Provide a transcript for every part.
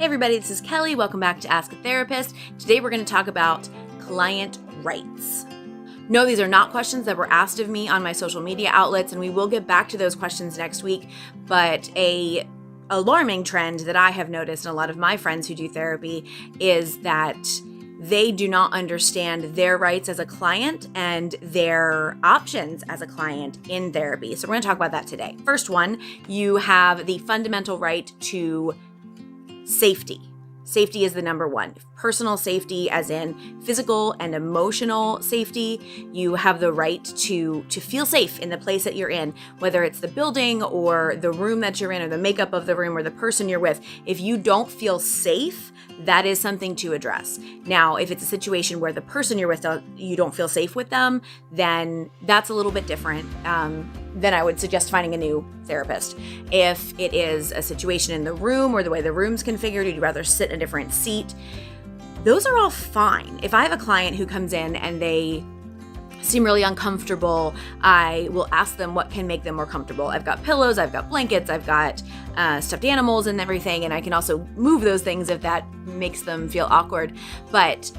Hey everybody, this is Kelly. Welcome back to Ask a Therapist. Today we're going to talk about client rights. No, these are not questions that were asked of me on my social media outlets, and we will get back to those questions next week. But a alarming trend that I have noticed in a lot of my friends who do therapy is that they do not understand their rights as a client and their options as a client in therapy. So we're going to talk about that today. First one, you have the fundamental right to safety. Safety is the number one. Personal safety, as in physical and emotional safety. You have the right to feel safe in the place that you're in, whether it's the building or the room that you're in or the makeup of the room or the person you're with. If you don't feel safe, that is something to address. Now, if it's a situation where the person you're with, you don't feel safe with them, then that's a little bit different. Then I would suggest finding a new therapist. If it is a situation in the room or the way the room's configured, you'd rather sit in a different seat, those are all fine. If I have a client who comes in and they seem really uncomfortable, I will ask them what can make them more comfortable. I've got pillows, I've got blankets, I've got stuffed animals and everything, and I can also move those things if that makes them feel awkward. But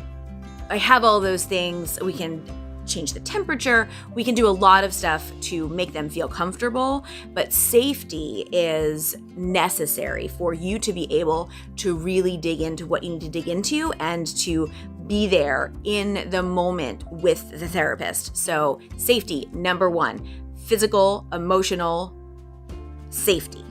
I have all those things. We can change the temperature. We can do a lot of stuff to make them feel comfortable, but safety is necessary for you to be able to really dig into what you need to dig into and to be there in the moment with the therapist. So safety, number one, physical, emotional safety.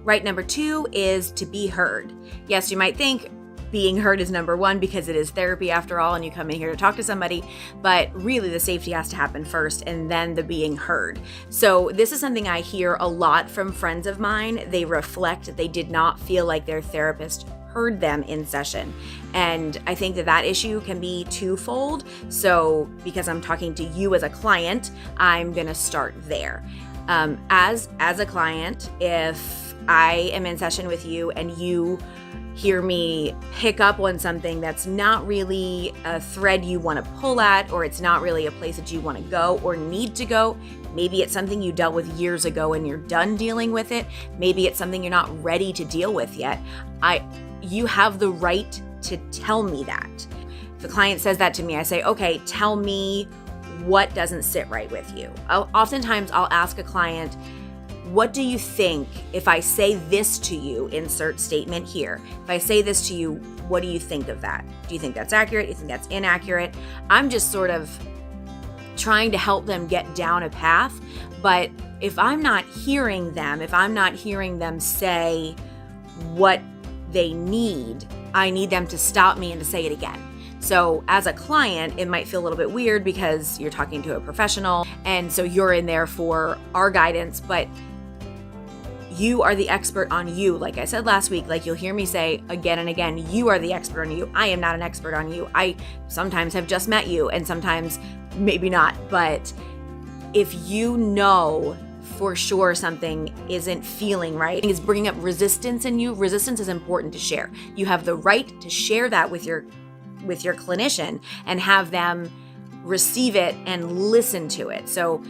Right, number two is to be heard. Yes, you might think being heard is number one because it is therapy after all, and you come in here to talk to somebody, but really the safety has to happen first and then the being heard. So this is something I hear a lot from friends of mine. They reflect they did not feel like their therapist heard them in session. And I think that issue can be twofold. So because I'm talking to you as a client, I'm going to start there. As a client, if I am in session with you and you hear me pick up on something that's not really a thread you want to pull at, or it's not really a place that you want to go or need to go. Maybe it's something you dealt with years ago and you're done dealing with it. Maybe it's something you're not ready to deal with yet. You have the right to tell me that. If the client says that to me, I say, okay, tell me what doesn't sit right with you. Oftentimes I'll ask a client, what do you think if I say this to you, insert statement here. If I say this to you, what do you think of that? Do you think that's accurate? Do you think that's inaccurate? I'm just sort of trying to help them get down a path. But if I'm not hearing them say what they need, I need them to stop me and to say it again. So as a client, it might feel a little bit weird because you're talking to a professional, and so you're in there for our guidance, but you are the expert on you. Like I said last week, like you'll hear me say again and again, you are the expert on you. I am not an expert on you. I sometimes have just met you and sometimes maybe not. But if you know for sure something isn't feeling right, it's bringing up resistance in you. Resistance is important to share. You have the right to share that with your clinician and have them receive it and listen to it. So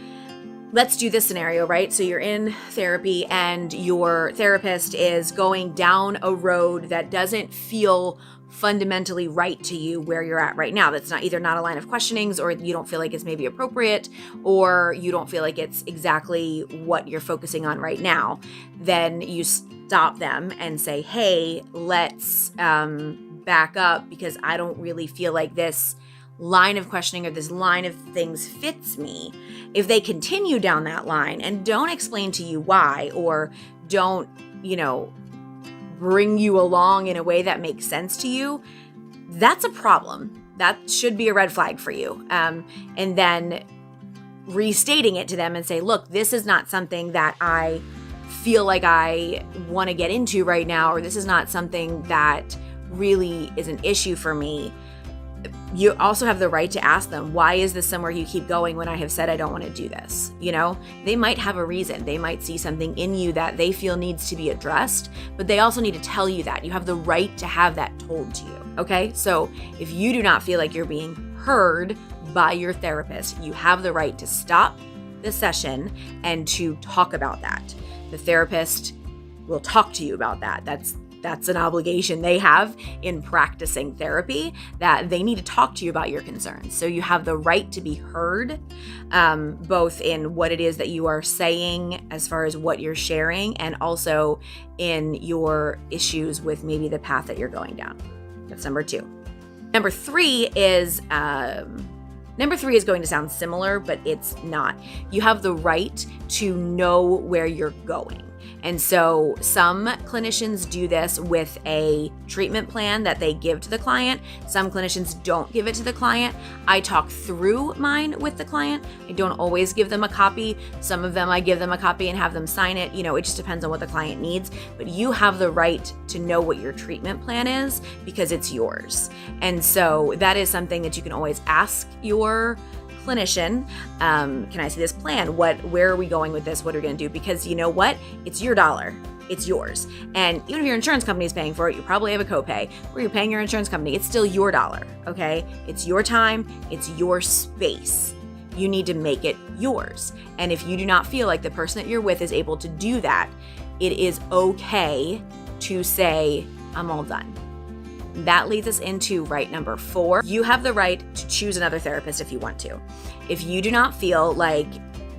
let's do this scenario, right? So you're in therapy and your therapist is going down a road that doesn't feel fundamentally right to you where you're at right now. That's either not a line of questionings, or you don't feel like it's maybe appropriate, or you don't feel like it's exactly what you're focusing on right now. Then you stop them and say, hey, let's back up because I don't really feel like this line of questioning or this line of things fits me. If they continue down that line and don't explain to you why, or don't, bring you along in a way that makes sense to you, that's a problem. That should be a red flag for you. And then restating it to them and say, look, this is not something that I feel like I want to get into right now, or this is not something that really is an issue for me. You also have the right to ask them, why is this somewhere you keep going when I have said I don't want to do this? They might have a reason. They might see something in you that they feel needs to be addressed, but they also need to tell you that. You have the right to have that told to you, okay? So if you do not feel like you're being heard by your therapist, you have the right to stop the session and to talk about that. The therapist will talk to you about that. That's that's an obligation they have in practicing therapy, that they need to talk to you about your concerns. So you have the right to be heard, both in what it is that you are saying as far as what you're sharing, and also in your issues with maybe the path that you're going down. That's number 2. Number three is going to sound similar, but it's not. You have the right to know where you're going. And so some clinicians do this with a treatment plan that they give to the client. Some clinicians don't give it to the client. I talk through mine with the client. I don't always give them a copy. Some of them I give them a copy and have them sign it. It just depends on what the client needs. But you have the right to know what your treatment plan is because it's yours. And so that is something that you can always ask your clinician, can I see this plan? Where are we going with this? What are we going to do? Because you know what? It's your dollar. It's yours. And even if your insurance company is paying for it, you probably have a copay where you're paying your insurance company. It's still your dollar, okay? It's your time. It's your space. You need to make it yours. And if you do not feel like the person that you're with is able to do that, it is okay to say, I'm all done. That leads us into right number 4. You have the right to choose another therapist if you want to. If you do not feel like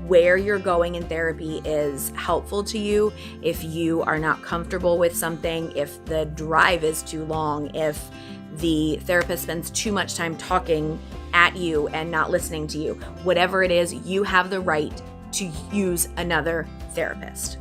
where you're going in therapy is helpful to you, if you are not comfortable with something, if the drive is too long, if the therapist spends too much time talking at you and not listening to you, whatever it is, you have the right to use another therapist.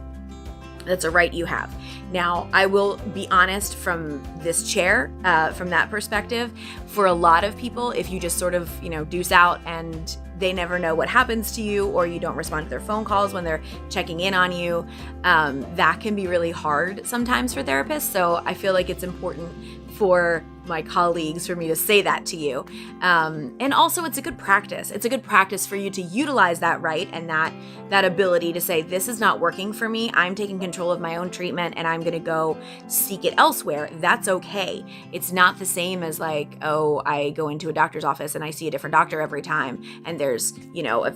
That's a right you have. Now, I will be honest from this chair, from that perspective, for a lot of people, if you just sort of, deuce out and they never know what happens to you, or you don't respond to their phone calls when they're checking in on you, that can be really hard sometimes for therapists. So I feel like it's important for my colleagues, for me to say that to you. And also it's a good practice. It's a good practice for you to utilize that right and that ability to say, this is not working for me. I'm taking control of my own treatment and I'm going to go seek it elsewhere. That's okay. It's not the same as like, oh, I go into a doctor's office and I see a different doctor every time. And there's, a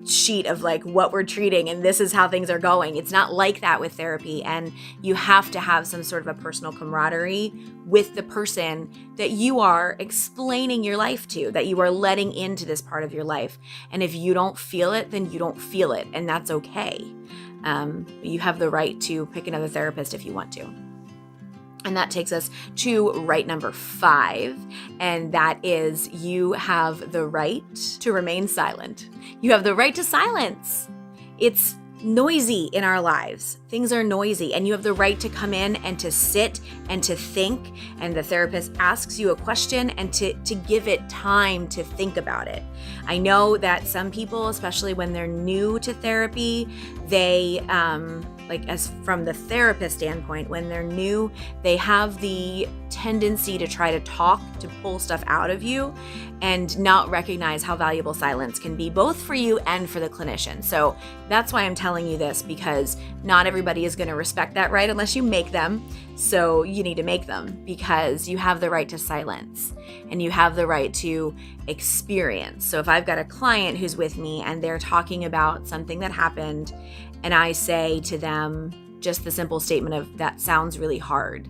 sheet of like what we're treating and this is how things are going. It's not like that with therapy, and you have to have some sort of a personal camaraderie with the person that you are explaining your life to, that you are letting into this part of your life. And if you don't feel it, then you don't feel it, and that's okay. You have the right to pick another therapist if you want to. And that takes us to right number 5, and that is you have the right to remain silent. You have the right to silence. It's noisy in our lives. Things are noisy, and you have the right to come in and to sit and to think, and the therapist asks you a question and to give it time to think about it. I know that some people, especially when they're new to therapy, they as from the therapist standpoint, when they're new, they have the tendency to try to talk, to pull stuff out of you, and not recognize how valuable silence can be, both for you and for the clinician. So that's why I'm telling you this, because not everybody is going to respect that right unless you make them. So you need to make them, because you have the right to silence and you have the right to experience. So if I've got a client who's with me and they're talking about something that happened, and I say to them just the simple statement of, that sounds really hard.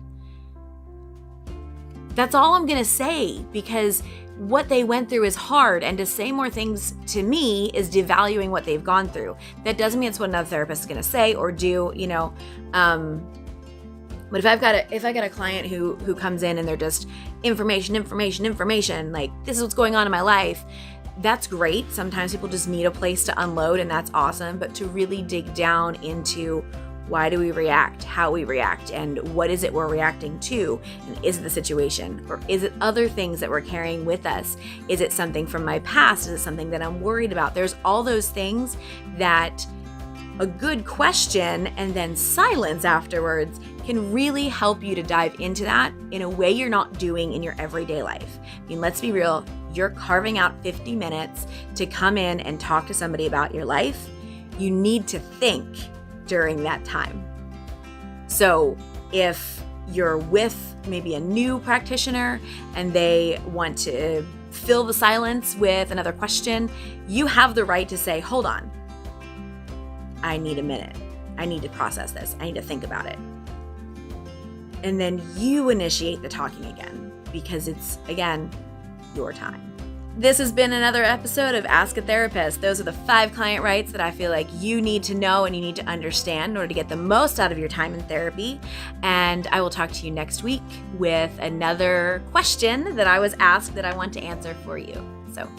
That's all I'm going to say, because what they went through is hard, and to say more things to me is devaluing what they've gone through. That doesn't mean it's what another therapist is going to say or do, But if I got a client who comes in and they're just information, like, this is what's going on in my life, that's great. Sometimes people just need a place to unload, and that's awesome. But to really dig down into why do we react, how we react, and what is it we're reacting to, and is it the situation, or is it other things that we're carrying with us? Is it something from my past? Is it something that I'm worried about? There's all those things that a good question and then silence afterwards can really help you to dive into that in a way you're not doing in your everyday life. I mean, let's be real. You're carving out 50 minutes to come in and talk to somebody about your life. You need to think during that time. So if you're with maybe a new practitioner and they want to fill the silence with another question, you have the right to say, hold on, I need a minute. I need to process this. I need to think about it. and then you initiate the talking again, because it's, again, your time. This has been another episode of Ask a Therapist. Those are the 5 client rights that I feel like you need to know and you need to understand in order to get the most out of your time in therapy. And I will talk to you next week with another question that I was asked that I want to answer for you. So